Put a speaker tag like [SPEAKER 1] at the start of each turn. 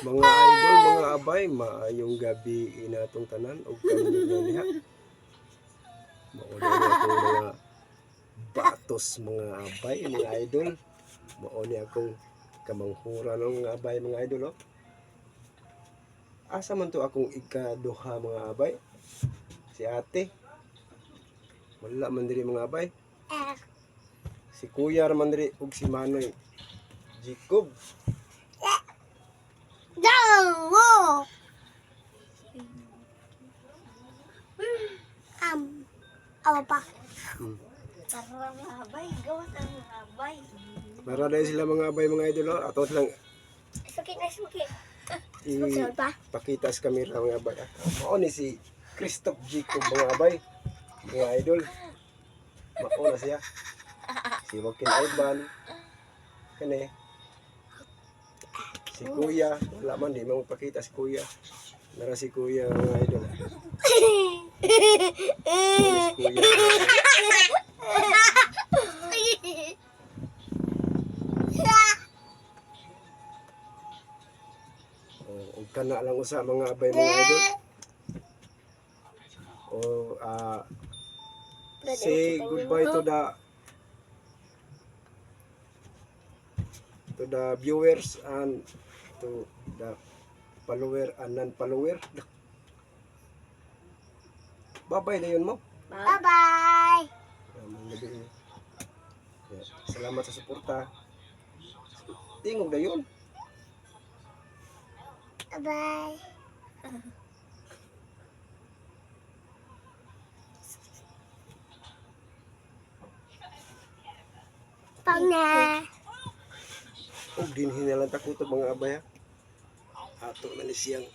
[SPEAKER 1] Mga idol, mga abay, maayong gabi inatong tanan og kanila niya. Mauna ni akong mga batos mga abay, mga idol. Mauna akong kamanghuran ng mga abay, mga idol. Oh. Asa man to akong ikaduha mga abay? Si ate. Wala man diri mga abay. Si kuya man diri ug si Manoy. Jacob.
[SPEAKER 2] Awa pa.
[SPEAKER 3] Para mga abay, gawas ang mga abay.
[SPEAKER 1] Para dahil sila mga abay mga idol. Oh. Ato lang
[SPEAKER 3] Sakit na sakit.
[SPEAKER 2] Sunod pa.
[SPEAKER 1] ipakita sa kamera mga abay. Mao ni si Christoph Jacob mga abay. Mga idol. Mao na siya. Si Joaquin Alban. Kani. Si Kuya. Wala man di mo pakita si Kuya. Nara si Kuya mga idol. Si Kuya. Ug kana lang usa mga abay mga idol. Say goodbye to the viewers and to the follower and non-follower. Bye-bye na yun mo.
[SPEAKER 2] Bye-bye.
[SPEAKER 1] Salamat sa suporta. Tingog na yun.
[SPEAKER 2] Bye-bye. Pag na.
[SPEAKER 1] Huwag din hinalang takot mga abay ha. Ato na ni siyang